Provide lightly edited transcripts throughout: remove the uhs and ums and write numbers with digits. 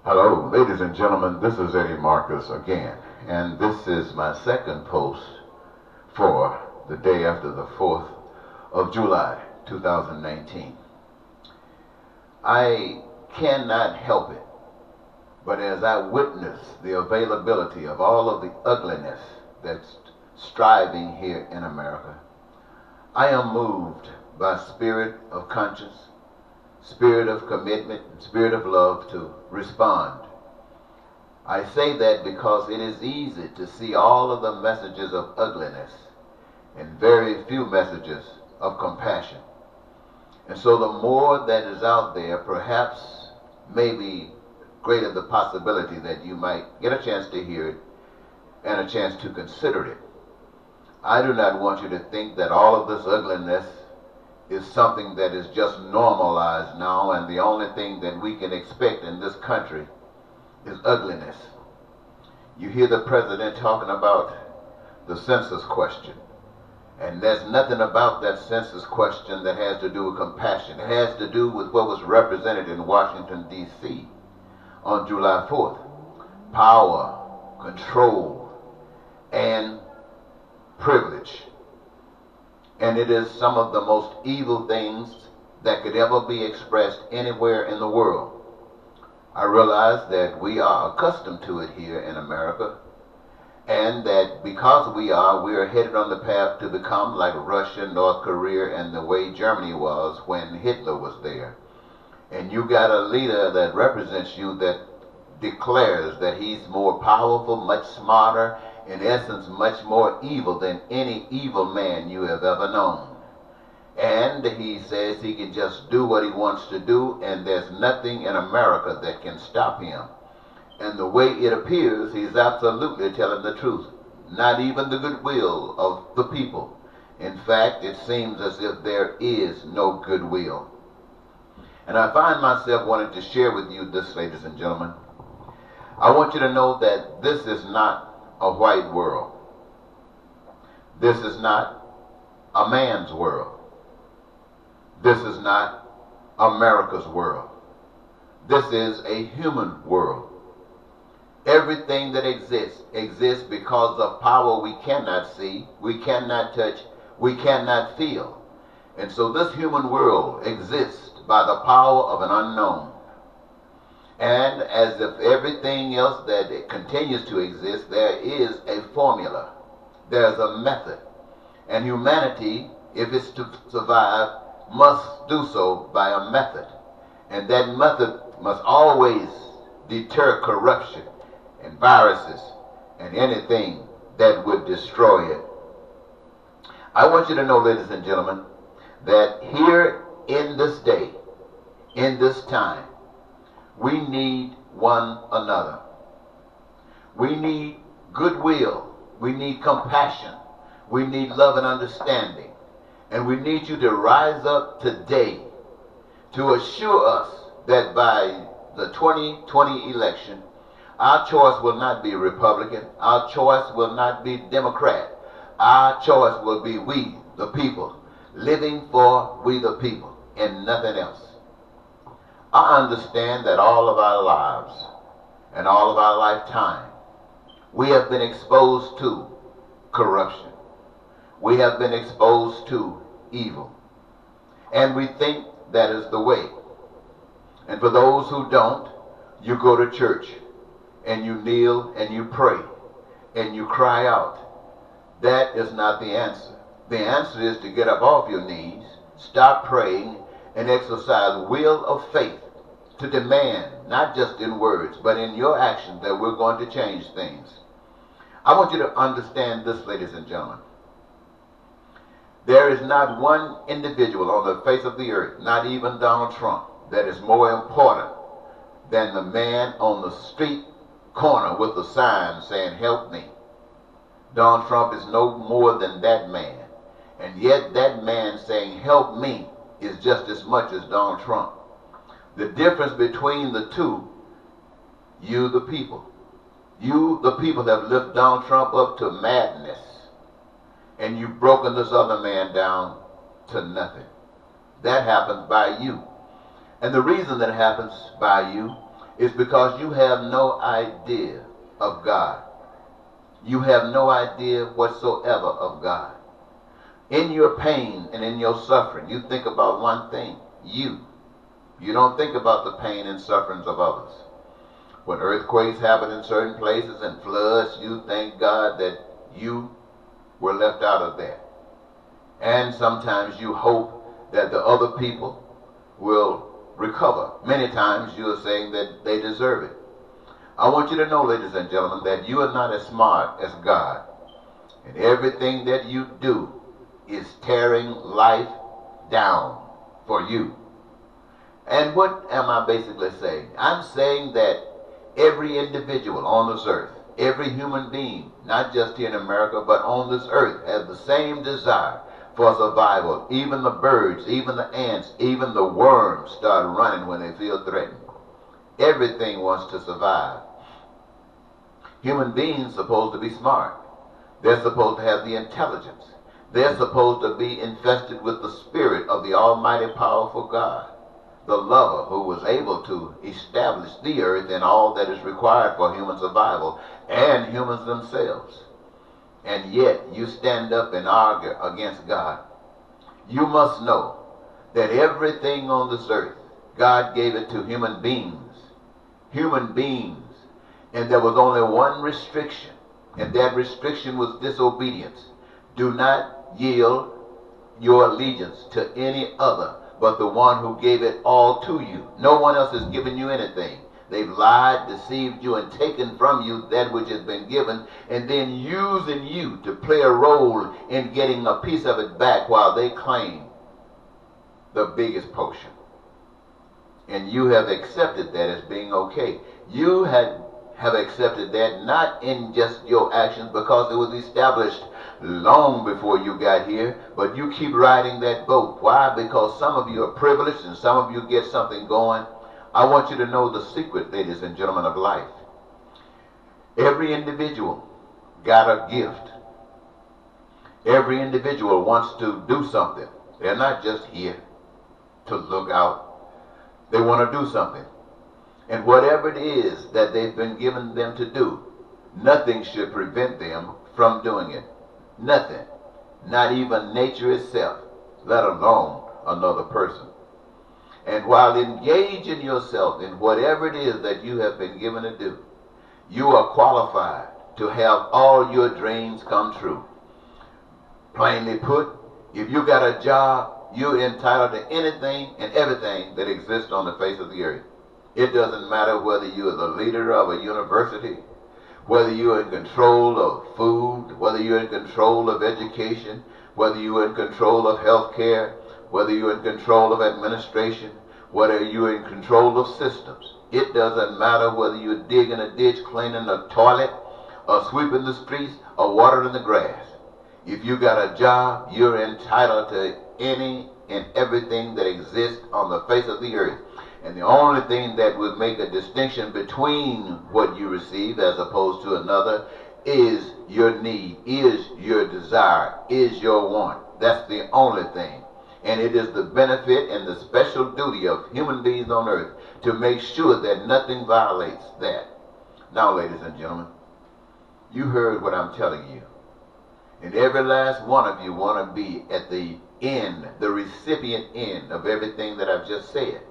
Hello, ladies and gentlemen, this is Eddie Marcus again, and this is my second post for the day after the 4th of July, 2019. I cannot help it, but as I witness the availability of all of the ugliness that's striving here in America, I am moved by spirit of conscience, spirit of commitment, and spirit of love to respond. I say that because it is easy to see all of the messages of ugliness and very few messages of compassion. And so the more that is out there, perhaps maybe greater the possibility that you might get a chance to hear it and a chance to consider it. I do not want you to think that all of this ugliness is something that is just normalized now, and the only thing that we can expect in this country is ugliness. You hear the president talking about the census question, and there's nothing about that census question that has to do with compassion. It has to do with what was represented in Washington, D.C. on July 4th. Power, control, and privilege. And it is some of the most evil things that could ever be expressed anywhere in the world. I realize that we are accustomed to it here in America, and that because we are headed on the path to become like Russia, North Korea, and the way Germany was when Hitler was there. And you got a leader that represents you that declares that he's more powerful, much smarter, in essence much more evil than any evil man you have ever known. And he says he can just do what he wants to do, and there's nothing in America that can stop him. And the way it appears, he's absolutely telling the truth. Not even the goodwill of the people. In fact, it seems as if there is no goodwill. And I find myself wanting to share with you this, ladies and gentlemen. I want you to know that this is not a white world. This is not a man's world. This is not America's world. This is a human world. Everything that exists because of power we cannot see, we cannot touch, we cannot feel. And so this human world exists by the power of an unknown. And as if everything else that continues to exist, there is a formula. There's a method. And humanity, if it's to survive, must do so by a method. And that method must always deter corruption and viruses and anything that would destroy it. I want you to know, ladies and gentlemen, that here in this day, in this time, we need one another. We need goodwill. We need compassion. We need love and understanding. And we need you to rise up today to assure us that by the 2020 election, our choice will not be Republican. Our choice will not be Democrat. Our choice will be we, the people, living for we, the people, and nothing else. I understand that all of our lives and all of our lifetime, we have been exposed to corruption. We have been exposed to evil. And we think that is the way. And for those who don't, you go to church and you kneel and you pray and you cry out. That is not the answer. The answer is to get up off your knees, stop praying, and exercise will of faith to demand, not just in words, but in your actions, that we're going to change things. I want you to understand this, ladies and gentlemen. There is not one individual on the face of the earth, not even Donald Trump, that is more important than the man on the street corner with a sign saying, "Help me." Donald Trump is no more than that man. And yet that man saying, "Help me," is just as much as Donald Trump. The difference between the two, you the people. You the people have lifted Donald Trump up to madness. And you've broken this other man down to nothing. That happens by you. And the reason that happens by you It's because you have no idea of God. You have no idea whatsoever of God. In your pain and in your suffering, you think about one thing, you. You don't think about the pain and sufferings of others. When earthquakes happen in certain places and floods, you thank God that you were left out of that. And sometimes you hope that the other people will recover. Many times you are saying that they deserve it. I want you to know, ladies and gentlemen, that you are not as smart as God. And everything that you do is tearing life down for you. And what am I basically saying? I'm saying that every individual on this earth, every human being, not just here in America, but on this earth, has the same desire for survival. Even the birds, even the ants, even the worms start running when they feel threatened. Everything wants to survive. Human beings are supposed to be smart. They're supposed to have the intelligence. They're supposed to be infested with the spirit of the almighty powerful God, the lover who was able to establish the earth and all that is required for human survival and humans themselves. And yet you stand up and argue against God. You must know that everything on this earth, God gave it to human beings. Human beings. And there was only one restriction, and that restriction was disobedience. Do not yield your allegiance to any other but the one who gave it all to you. No one else has given you anything. They've lied, deceived you, and taken from you that which has been given, and then using you to play a role in getting a piece of it back while they claim the biggest portion. And you have accepted that as being okay. You have accepted that not in just your actions because it was established long before you got here, but you keep riding that boat. Why? Because some of you are privileged and some of you get something going. I want you to know the secret, ladies and gentlemen, of life. Every individual got a gift. Every individual wants to do something. They're not just here to look out. They want to do something. And whatever it is that they've been given them to do, nothing should prevent them from doing it. Nothing. Not even nature itself, let alone another person. And while engaging yourself in whatever it is that you have been given to do, you are qualified to have all your dreams come true. Plainly put, if you got a job, you're entitled to anything and everything that exists on the face of the earth. It doesn't matter whether you are the leader of a university, whether you're in control of food, whether you're in control of education, whether you're in control of health care, whether you're in control of administration, whether you're in control of systems. It doesn't matter whether you're digging a ditch, cleaning a toilet, or sweeping the streets, or watering the grass. If you got a job, you're entitled to any and everything that exists on the face of the earth. And the only thing that would make a distinction between what you receive as opposed to another is your need, is your desire, is your want. That's the only thing. And it is the benefit and the special duty of human beings on earth to make sure that nothing violates that. Now, ladies and gentlemen, you heard what I'm telling you. And every last one of you want to be at the end, the recipient end of everything that I've just said.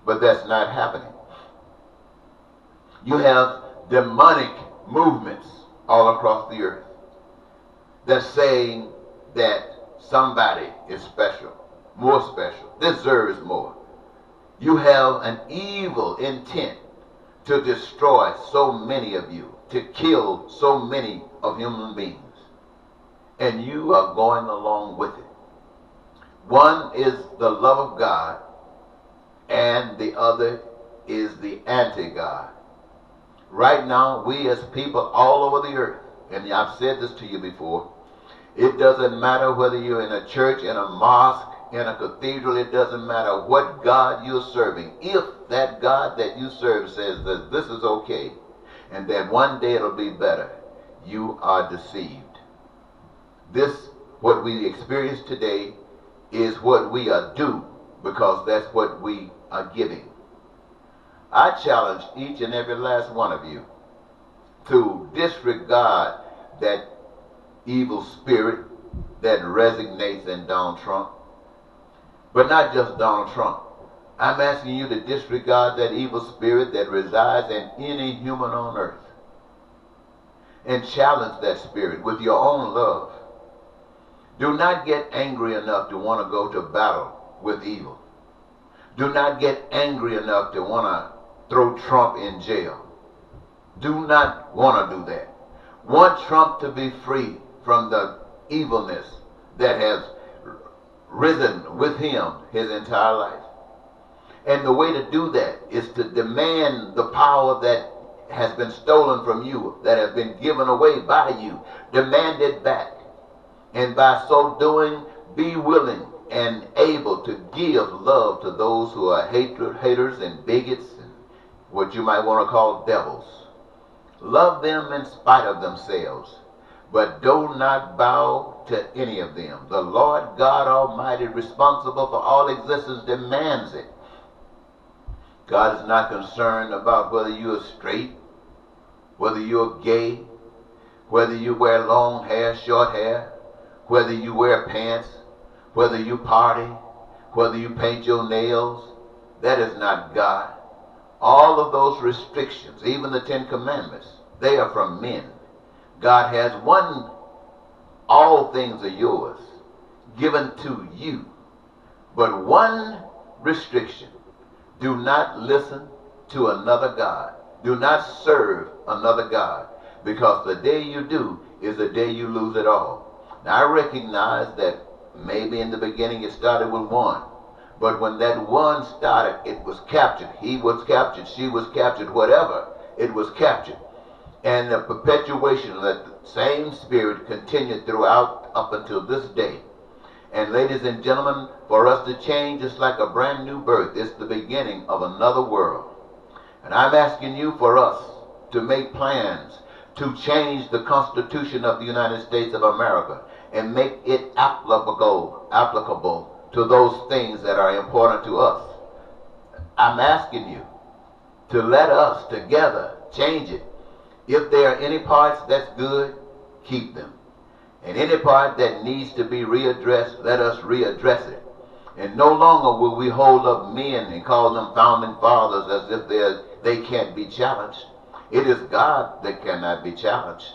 But that's not happening. You have demonic movements all across the earth that's saying that somebody is special, more special, deserves more. You have an evil intent to destroy so many of you, to kill so many of human beings. And you are going along with it. One is the love of God, and the other is the AntiGod. Right now, we as people all over the earth, and I've said this to you before, it doesn't matter whether you're in a church, in a mosque, in a cathedral, it doesn't matter what God you're serving. If that God that you serve says that this is okay, and that one day it'll be better, you are deceived. This, what we experience today, is what we are due, because that's what we are giving. I challenge each and every last one of you to disregard that evil spirit that resonates in Donald Trump. But not just Donald Trump. I'm asking you to disregard that evil spirit that resides in any human on earth. And challenge that spirit with your own love. Do not get angry enough to want to go to battle with evil. Do not get angry enough to want to throw Trump in jail. Do not want to do that. Want Trump to be free from the evilness that has risen with him his entire life. And the way to do that is to demand the power that has been stolen from you, that has been given away by you. Demand it back. And by so doing, be willing and able to give love to those who are haters and bigots, and what you might want to call devils. Love them in spite of themselves, but do not bow to any of them. The Lord God Almighty, responsible for all existence, demands it. God is not concerned about whether you are straight, whether you're gay, whether you wear long hair, short hair, whether you wear pants, whether you party, whether you paint your nails. That is not God. All of those restrictions, even the 10 Commandments, they are from men. God has one, all things are yours, given to you. But one restriction: do not listen to another God. Do not serve another God, because the day you do is the day you lose it all. Now, I recognize that maybe in the beginning it started with one, but when that one started, it was captured. He was captured, she was captured, whatever, it was captured. And the perpetuation of that same spirit continued throughout up until this day. And ladies and gentlemen, for us to change is like a brand new birth. It's the beginning of another world. And I'm asking you for us to make plans to change the Constitution of the United States of America and make it applicable to those things that are important to us. I'm asking you to let us together change it. If there are any parts that's good, keep them. And any part that needs to be readdressed, let us readdress it. And no longer will we hold up men and call them founding fathers as if they can't be challenged. It is God that cannot be challenged.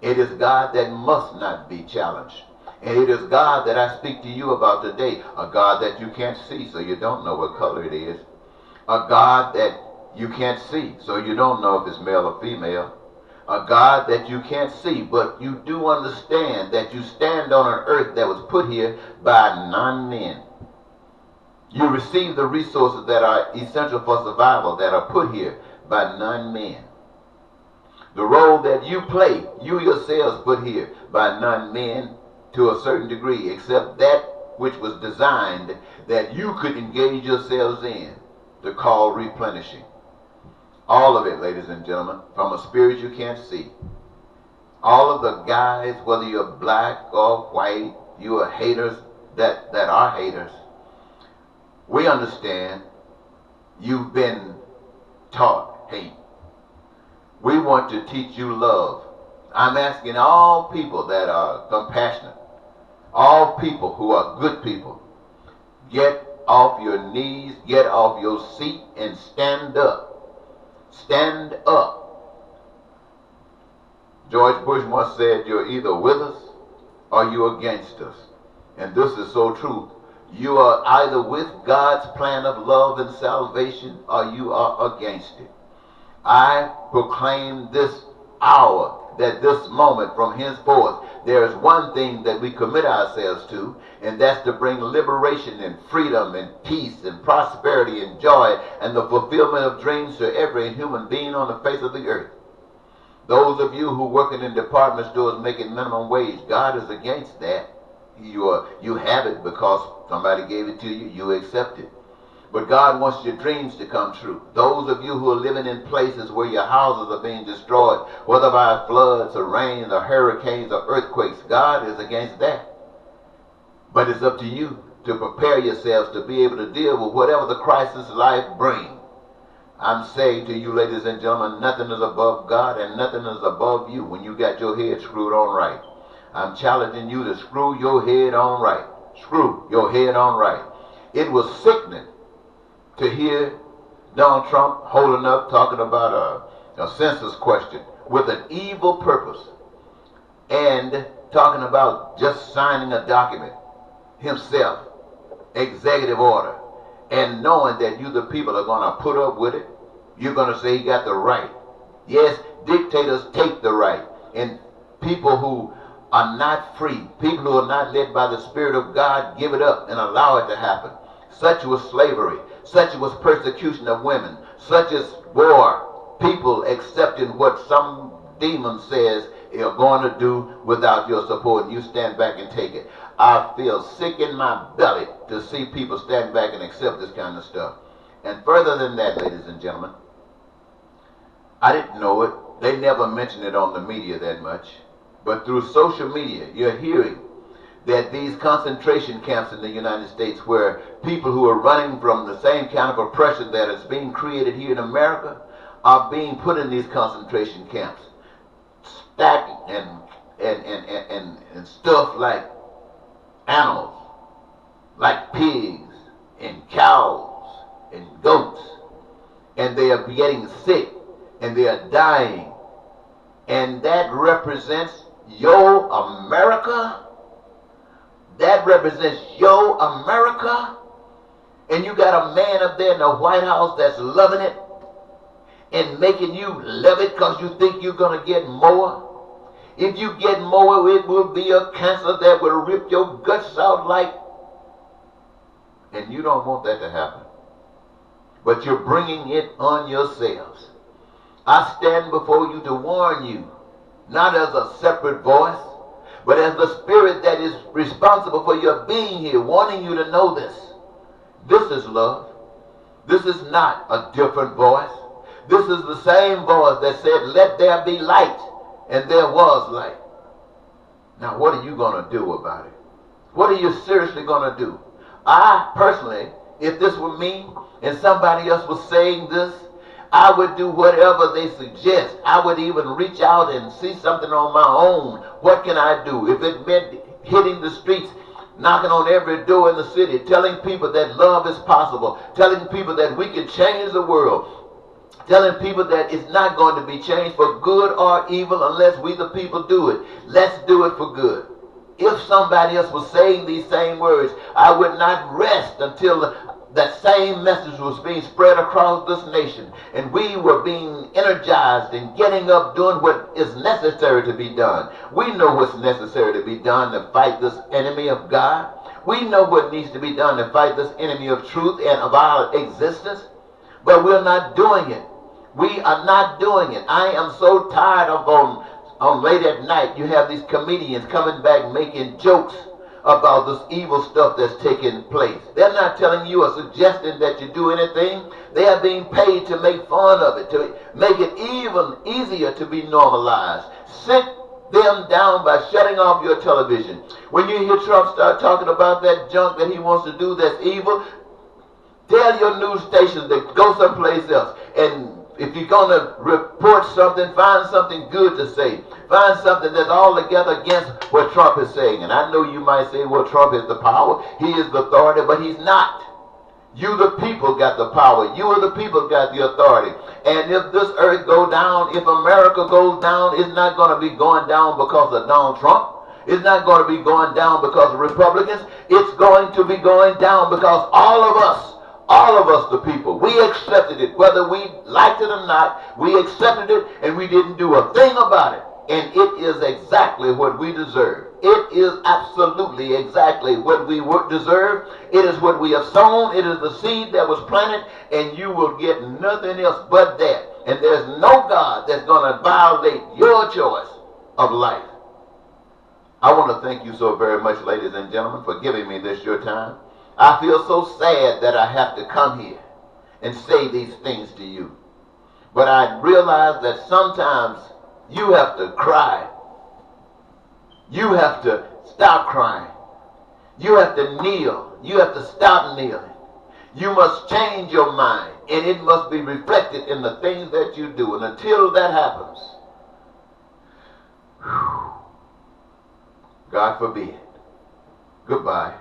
It is God that must not be challenged. And it is God that I speak to you about today. A God that you can't see, so you don't know what color it is. A God that you can't see, so you don't know if it's male or female. A God that you can't see, but you do understand that you stand on an earth that was put here by non-men. You receive the resources that are essential for survival that are put here by non-men. The role that you play, you yourselves put here by non-men to a certain degree, except that which was designed that you could engage yourselves in to call replenishing. All of it, ladies and gentlemen, from a spirit you can't see. All of the guys, whether you're black or white, you are haters that are haters. We understand you've been taught hate. We want to teach you love. I'm asking all people that are compassionate, all people who are good people, get off your knees, get off your seat, and stand up. Stand up. George Bush once said, you're either with us or you're against us. And this is so true. You are either with God's plan of love and salvation or you are against it. I proclaim this hour, that this moment from henceforth, there is one thing that we commit ourselves to, and that's to bring liberation and freedom and peace and prosperity and joy and the fulfillment of dreams to every human being on the face of the earth. Those of you who are working in department stores making minimum wage, God is against that. You have it because somebody gave it to you, you accept it. But God wants your dreams to come true. Those of you who are living in places where your houses are being destroyed, whether by floods or rain or hurricanes or earthquakes, God is against that. But it's up to you to prepare yourselves to be able to deal with whatever the crisis life brings. I'm saying to you, ladies and gentlemen, nothing is above God and nothing is above you when you got your head screwed on right. I'm challenging you to screw your head on right. Screw your head on right. It was sickening to hear Donald Trump holding up, talking about a census question with an evil purpose, and talking about just signing a document himself, executive order, and knowing that you the people are going to put up with it. You're going to say he got the right. Yes, dictators take the right, and people who are not free, people who are not led by the Spirit of God, give it up and allow it to happen. Such was slavery, such was persecution of women, such as war, people accepting what some demon says you're going to do without your support, and you stand back and take it. I feel sick in my belly to see people stand back and accept this kind of stuff. And further than that, ladies and gentlemen, I didn't know it. They never mentioned it on the media that much. But through social media, you're hearing that these concentration camps in the United States, where people who are running from the same kind of oppression that is being created here in America are being put in these concentration camps, stacked and stuff like animals, like pigs and cows and goats, and they are getting sick and they are dying. And that represents your America. That represents your America. And you got a man up there in the White House that's loving it and making you love it because you think you're going to get more. If you get more, it will be a cancer that will rip your guts out like. And you don't want that to happen. But you're bringing it on yourselves. I stand before you to warn you, not as a separate voice, but as the Spirit that is responsible for your being here, wanting you to know this. This is love. This is not a different voice. This is the same voice that said, let there be light, and there was light. Now, what are you going to do about it? What are you seriously going to do? I, personally, if this were me and somebody else was saying this, I would do whatever they suggest. I would even reach out and see something on my own. What can I do? If it meant hitting the streets, knocking on every door in the city, telling people that love is possible, telling people that we can change the world, telling people that it's not going to be changed for good or evil unless we the people do it. Let's do it for good. If somebody else was saying these same words, I would not rest until that same message was being spread across this nation, and we were being energized and getting up doing what is necessary to be done. We know what's necessary to be done to fight this enemy of God. We know what needs to be done to fight this enemy of truth and of our existence, but we're not doing it. We are not doing it. I am so tired of on late at night you have these comedians coming back making jokes about this evil stuff that's taking place. They're not telling you or suggesting that you do anything. They are being paid to make fun of it, to make it even easier to be normalized. Sit them down by shutting off your television. When you hear Trump start talking about that junk that he wants to do that's evil, tell your news stations to go someplace else. And if you're going to report something, find something good to say. Find something that's altogether against what Trump is saying. And I know you might say, well, Trump is the power. He is the authority, but he's not. You the people got the power. You are the people got the authority. And if this earth go down, if America goes down, it's not going to be going down because of Donald Trump. It's not going to be going down because of Republicans. It's going to be going down because all of us, the people, we accepted it. Whether we liked it or not, we accepted it and we didn't do a thing about it. And it is exactly what we deserve. It is absolutely exactly what we deserve. It is what we have sown. It is the seed that was planted, and you will get nothing else but that. And there's no God that's going to violate your choice of life. I want to thank you so very much, ladies and gentlemen, for giving me this your time. I feel so sad that I have to come here and say these things to you. But I realize that sometimes you have to cry. You have to stop crying. You have to kneel. You have to stop kneeling. You must change your mind. And it must be reflected in the things that you do. And until that happens, God forbid. Goodbye.